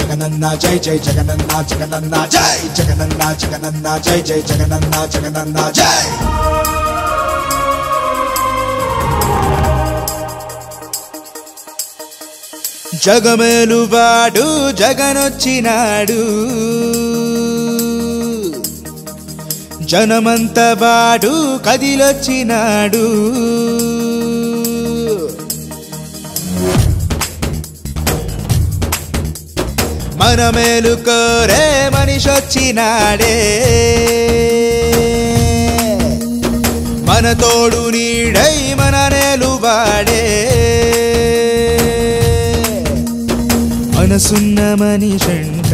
జగనన్న జై జై జగనన్న జగనన్న జై జగనన్న జగనన్న జై జై జగనన్న జగనన్న జై జగమేలువాడు జగనొచ్చినాడు జనమంత వాడు కదిలొచ్చినాడు మన మేలు కోరే మనిషొచ్చినాడే మన తోడు నీడై మన నేలువాడే మనసున్న మనిషంట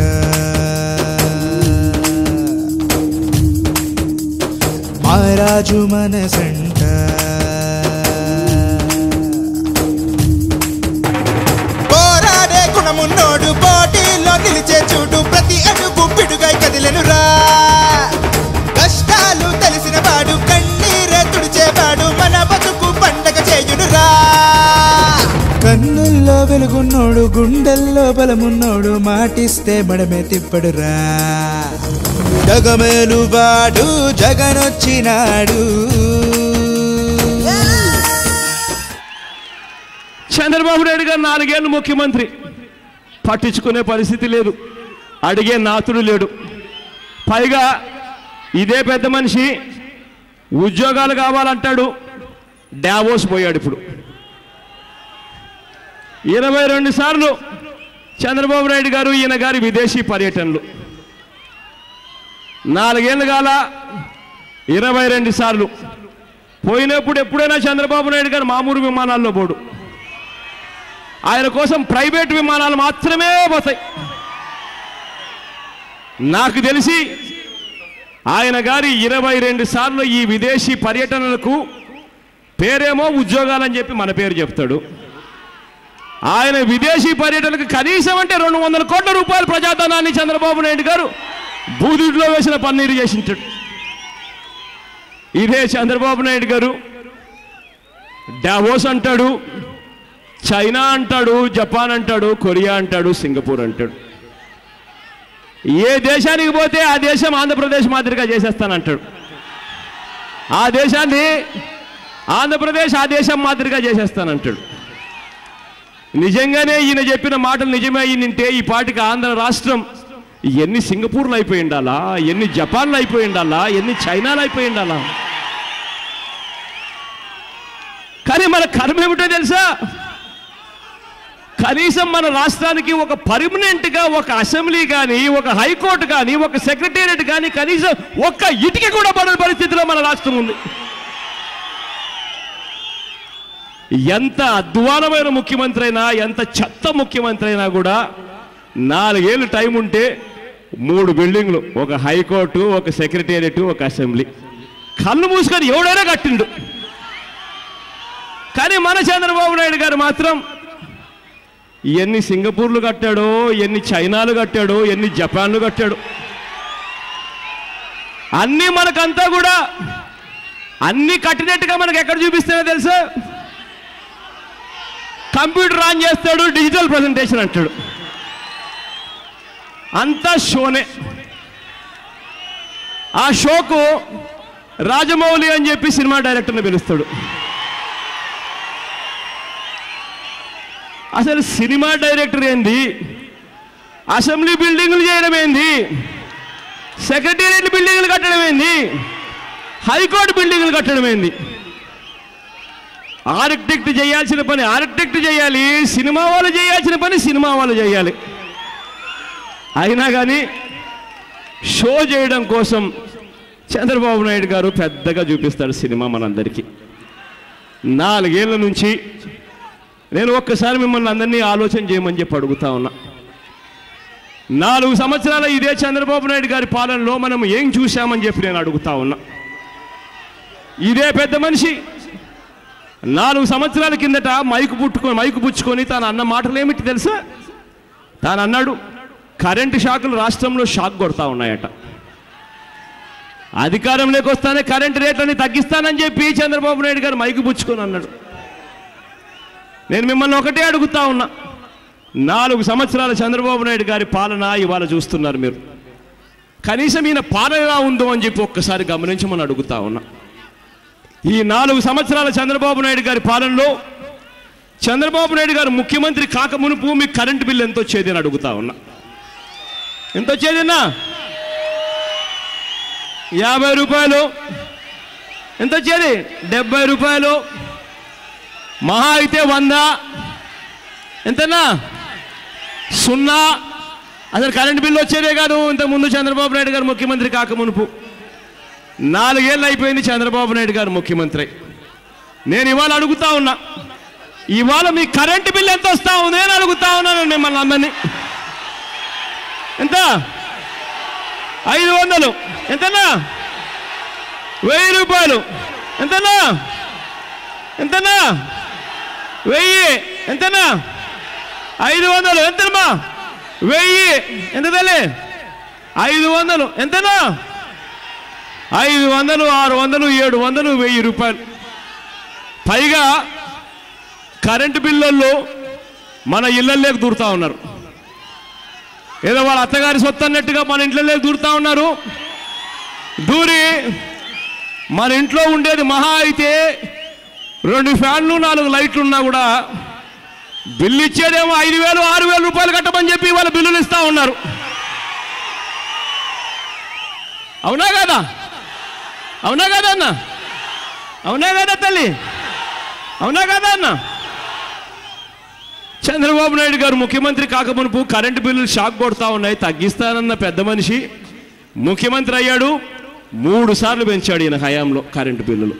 మహారాజు మనసంట పోరాడే గుణమున్నోడు పోటీలో నిలిచే చూడు ప్రతి అడుగు పిడుగై కదిలెనురా కష్టాలు తెలిసిన వాడు కన్నీరే తుడిచేవాడు మన బతుకు పండగ చేయునురా కన్నుల్లో వెలుగున్నోడు గుండెల్లో బలమున్నోడు మాటిస్తే మడమే తిప్పడురా జగమేలువాడు జగనొచ్చినాడు చంద్రబాబు నాయుడు గారు 4 ఏళ్ళు ముఖ్యమంత్రి పట్టించుకునే పరిస్థితి లేదు అడిగే నాతుడు లేడు పైగా ఇదే పెద్ద మనిషి ఉద్యోగాలు కావాలంటాడు డావోస్ పోయాడు ఇప్పుడు 22 సార్లు చంద్రబాబు నాయుడు గారు ఈయన గారి విదేశీ పర్యటనలు 4 ఏళ్ళు కాల 22 సార్లు పోయినప్పుడు ఎప్పుడైనా చంద్రబాబు నాయుడు గారు మామూలు విమానాల్లో పోడు ఆయన కోసం ప్రైవేట్ విమానాలు మాత్రమే పోతాయి నాకు తెలిసి ఆయన గారి 22 సార్లు ఈ విదేశీ పర్యటనలకు పేరేమో ఉద్యోగాలని చెప్పి మన పేరు చెప్తాడు ఆయన విదేశీ పర్యటనకు కనీసం అంటే 200 కోట్ల రూపాయల ప్రజాధనాన్ని చంద్రబాబు నాయుడు గారు బూదిలో వేసిన పన్నీరు చేసింటాడు ఇదే చంద్రబాబు నాయుడు గారు డావోస్ అంటాడు చైనా అంటాడు జపాన్ అంటాడు కొరియా అంటాడు సింగపూర్ అంటాడు ఏ దేశానికి పోతే ఆ దేశం ఆంధ్రప్రదేశ్ మాదిరిగా చేసేస్తానంటాడు ఆ దేశాన్ని ఆంధ్రప్రదేశ్ ఆ దేశం మాదిరిగా చేసేస్తానంటాడు నిజంగానే ఈయన చెప్పిన మాటలు నిజమే అయ్యిందంటే ఈ పాటికి ఆంధ్ర రాష్ట్రం ఎన్ని సింగపూర్లు అయిపోయి ఉండాలా ఎన్ని జపాన్లు అయిపోయి ఉండాలా ఎన్ని చైనాలు అయిపోయి ఉండాలా కానీ మన కర్మ ఏమిటో తెలుసా కనీసం మన రాష్ట్రానికి ఒక పర్మనెంట్గా ఒక అసెంబ్లీ కానీ ఒక హైకోర్టు కానీ ఒక సెక్రటేరియట్ కానీ కనీసం ఒక్క ఇటుక కూడా పడని పరిస్థితిలో మన రాష్ట్రం ఉంది ఎంత అధ్వానమైన ముఖ్యమంత్రి అయినా ఎంత చెత్త ముఖ్యమంత్రి అయినా కూడా 4 ఏళ్ళు టైం ఉంటే 3 బిల్డింగ్లు ఒక హైకోర్టు ఒక సెక్రటేరియట్ ఒక అసెంబ్లీ కళ్ళు మూసుకొని ఎవడైనా కట్టిండు కానీ మన చంద్రబాబు నాయుడు గారు మాత్రం ఎన్ని సింగపూర్లు కట్టాడో ఎన్ని చైనాలు కట్టాడో ఎన్ని జపాన్లు కట్టాడు అన్నీ మనకంతా కూడా అన్నీ కట్టినట్టుగా మనకు ఎక్కడ చూపిస్తాయో తెలుసా కంప్యూటర్ ఆన్ చేస్తాడు డిజిటల్ ప్రజెంటేషన్ అంటాడు అంతా షోనే ఆ షోకు రాజమౌళి అని చెప్పి సినిమా డైరెక్టర్ని పిలుస్తాడు అసలు సినిమా డైరెక్టర్ ఏంది అసెంబ్లీ బిల్డింగులు చేయడం ఏంది సెక్రటేరియట్ బిల్డింగులు కట్టడం ఏంది హైకోర్టు బిల్డింగులు కట్టడం ఏంది ఆర్కిటెక్ట్ చేయాల్సిన పని ఆర్కిటెక్ట్ చేయాలి సినిమా వాళ్ళు చేయాల్సిన పని సినిమా వాళ్ళు చేయాలి అయినా కానీ షో చేయడం కోసం చంద్రబాబు నాయుడు గారు పెద్దగా చూపిస్తాడు సినిమా మనందరికీ 4 ఏళ్ల నుంచి నేను ఒక్కసారి మిమ్మల్ని అందరినీ ఆలోచన చేయమని చెప్పి అడుగుతా ఉన్నా 4 సంవత్సరాల ఇదే చంద్రబాబు నాయుడు గారి పాలనలో మనం ఏం చూశామని చెప్పి నేను అడుగుతా ఉన్నా ఇదే పెద్ద మనిషి 4 సంవత్సరాల కిందట మైకు పుచ్చుకొని తాను అన్న మాటలు ఏమిటి తెలుసా తాను అన్నాడు కరెంటు షాకులు రాష్ట్రంలో షాక్ కొడతా ఉన్నాయట అధికారంలోకి వస్తానే కరెంటు రేట్లని తగ్గిస్తానని చెప్పి చంద్రబాబు నాయుడు గారు మైకు పుచ్చుకొని అన్నాడు నేను మిమ్మల్ని ఒకటే అడుగుతా ఉన్నా 4 సంవత్సరాల చంద్రబాబు నాయుడు గారి పాలన ఇవాళ చూస్తున్నారు మీరు. కనీసం ఈయన పాలన ఎలా ఉందో అని చెప్పి ఒక్కసారి గమనించమని అడుగుతా ఉన్నా. ఈ 4 సంవత్సరాల చంద్రబాబు నాయుడు గారి పాలనలో చంద్రబాబు నాయుడు గారు ముఖ్యమంత్రి కాక మునుపు మీకు కరెంటు బిల్లు ఎంత వచ్చేది అని అడుగుతా ఉన్నా. ఎంత వచ్చేదన్నా? 50 రూపాయలు. ఎంత వచ్చేది? 70 రూపాయలు. మహా అయితే 100. ఎంతన్నా? 0. అసలు కరెంటు బిల్లు వచ్చేదే కాదు ఇంతకుముందు చంద్రబాబు నాయుడు గారు ముఖ్యమంత్రి కాక మునుపు. 4 ఏళ్ళు అయిపోయింది చంద్రబాబు నాయుడు గారు ముఖ్యమంత్రి. నేను ఇవాళ అడుగుతా ఉన్నా, ఇవాళ మీ కరెంటు బిల్లు ఎంత వస్తా ఉంది అని అడుగుతా ఉన్నాను మిమ్మల్ని అందరినీ. ఎంత? 500. ఎంతన్నా? 1000 రూపాయలు. ఎంతన్నా? ఎంతన్నా? 1000. ఎంతన్నా? 500. ఎంతమ్మా? 1000. ఎంత తల్లి? 500. ఎంతనా? 500, 600, 700, 1000 రూపాయలు. పైగా కరెంటు బిల్లుల్లో మన ఇళ్లలోకి దూరుతా ఉన్నారు. ఏదో వాళ్ళ అత్తగారి సొత్తు అన్నట్టుగా మన ఇంట్లోకి దూరుతా ఉన్నారు. దూరి మన ఇంట్లో ఉండేది మహా అయితే 2 ఫ్యాన్లు 4 లైట్లు ఉన్నా కూడా బిల్లు ఇచ్చేదేమో 5000, 6000 రూపాయలు కట్టమని చెప్పి వాళ్ళ బిల్లులు ఇస్తా ఉన్నారు. అవునా కదా? అవునా కదా అన్న? అవునా కదా తల్లి? అవునా కదా అన్న? చంద్రబాబు నాయుడు గారు ముఖ్యమంత్రి కాకమునుపు కరెంటు బిల్లులు షాక్ కొడతా ఉన్నాయి. తగ్గిస్తానన్న పెద్ద మనిషి ముఖ్యమంత్రి అయ్యాడు. 3 సార్లు పెంచాడు ఈయన హయాంలో కరెంటు బిల్లులు.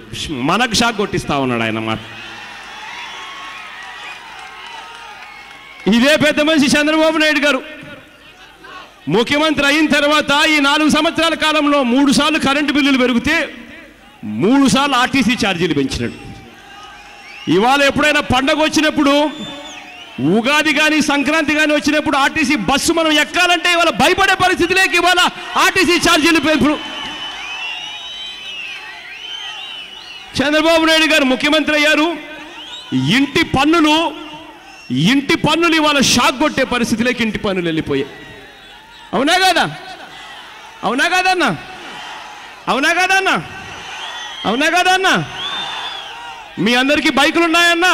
మనకు షాక్ కొట్టిస్తా ఉన్నాడు ఆయన మాట. ఇదే పెద్ద మనిషి చంద్రబాబు నాయుడు గారు ముఖ్యమంత్రి అయిన తర్వాత ఈ 4 సంవత్సరాల కాలంలో 3 సార్లు కరెంటు బిల్లులు పెరిగితే 3 సార్లు ఆర్టీసీ ఛార్జీలు పెంచినాడు. ఇవాళ ఎప్పుడైనా పండగ వచ్చినప్పుడు, ఉగాది కానీ సంక్రాంతి కానీ వచ్చినప్పుడు ఆర్టీసీ బస్సు మనం ఎక్కాలంటే ఇవాళ భయపడే పరిస్థితిలోకి ఇవాళ ఆర్టీసీ ఛార్జీలు పెంపు. చంద్రబాబు నాయుడు గారు ముఖ్యమంత్రి అయ్యారు. ఇంటి పన్నులు ఇవాళ షాక్ కొట్టే పరిస్థితిలోకి ఇంటి పన్నులు వెళ్ళిపోయాయి. అవునా కదా? అవునా కదా అన్న? అవునా కదా అన్న? అవునా కదా అన్న? మీ అందరికీ బైకులు ఉన్నాయన్నా?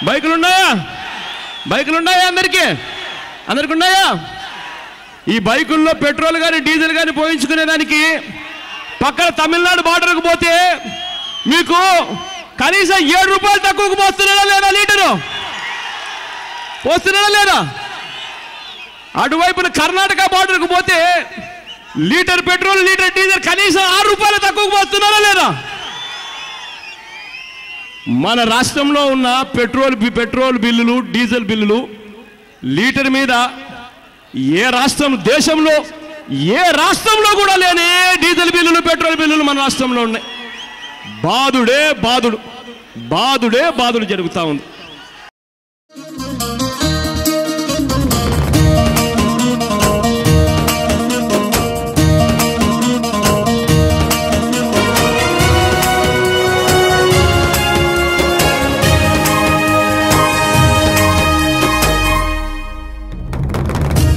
బైకులు ఉన్నాయా? బైకులు ఉన్నాయా అందరికీ? అందరికి ఉన్నాయా? ఈ బైకుల్లో పెట్రోల్ కానీ డీజిల్ కానీ పోయించుకునేదానికి పక్కన తమిళనాడు బార్డర్కు పోతే మీకు కనీసం 7 రూపాయలు తక్కువకు పోస్తున్నాడా లేదా? లీటరు పోస్తున్నాడా లేదా? అటువైపున కర్ణాటక బార్డర్కు పోతే లీటర్ పెట్రోల్, లీటర్ డీజిల్ కనీసం 6 రూపాయలు తక్కువకు పోస్తున్నాడా లేదా? మన రాష్ట్రంలో ఉన్న పెట్రోల్ బిల్లులు, డీజిల్ బిల్లులు లీటర్ మీద దేశంలో ఏ రాష్ట్రంలో కూడా లేని డీజిల్ బిల్లులు, పెట్రోల్ బిల్లులు మన రాష్ట్రంలో ఉన్నాయి. బాదుడు జరుగుతూ ఉంది.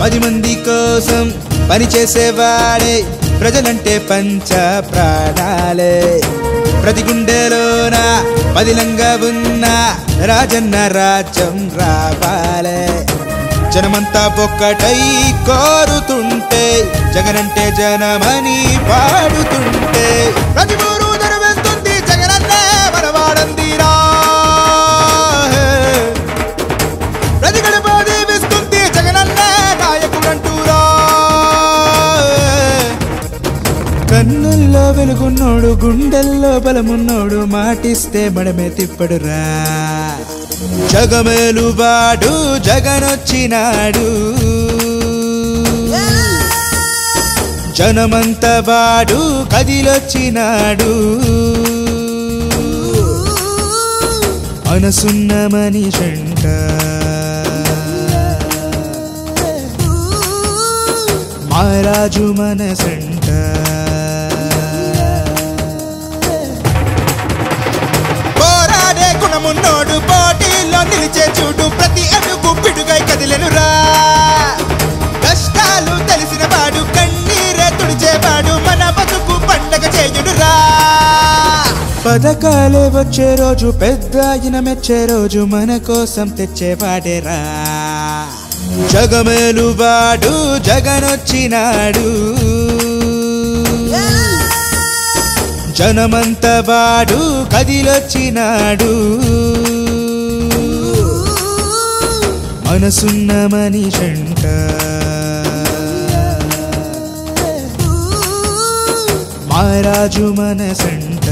పది మంది కోసం పనిచేసేవాడే ప్రజలంటే పంచ ప్రాణాలే. ప్రతి గుండెలోన పదిలంగా ఉన్న రాజన్న రాజ్యం రావాలే. జనమంతా ఒక్కటై కోరుతుంటే, జగనంటే జనమని పాడుతుంటే, ప్రతి ఊరు నెరవేరుతుంది జగనన్నే మనవాడందిరా. ప్రతి గడప దీవిస్తుంది జగనన్నే నాయకుడంటూరా. కన్నుల్లో వెలుగున్నోడు, గుండెల్లో బలమున్నోడు, మాటిస్తే మడమే తిప్పడురా. జగమేలువాడు జగనొచ్చినాడు, జనమంత వాడు కదిలొచ్చినాడు. మనసున్న మనిషంట, మహారాజు మనసంట. పోరాడే గుణమున్నోడు, పోటీలు గుండెల్లో నిలిచే చూడు ప్రతి అడుగు పిడుగై కదిలెనురా కష్టాలు తెలిసిన వాడు కన్నీరే తుడిచేవాడు మన బతుకు పండగ చేయుడురా పథకాలే వచ్చే రోజు పెద్ద ఆయన మెచ్చే రోజు మన కోసం తెచ్చేవాడేరా జగమేలువాడు జగనొచ్చినాడు జనమంత వాడు కదిలొచ్చినాడు మనసున్న మనిషంట మారాజు మనసంట.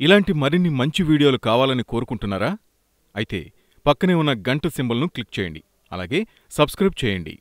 ఇలాంటి మరిన్ని మంచి వీడియోలు కావాలని కోరుకుంటున్నారా? అయితే పక్కనే ఉన్న గంట సింబల్ను క్లిక్ చేయండి. అలాగే సబ్స్క్రైబ్ చేయండి.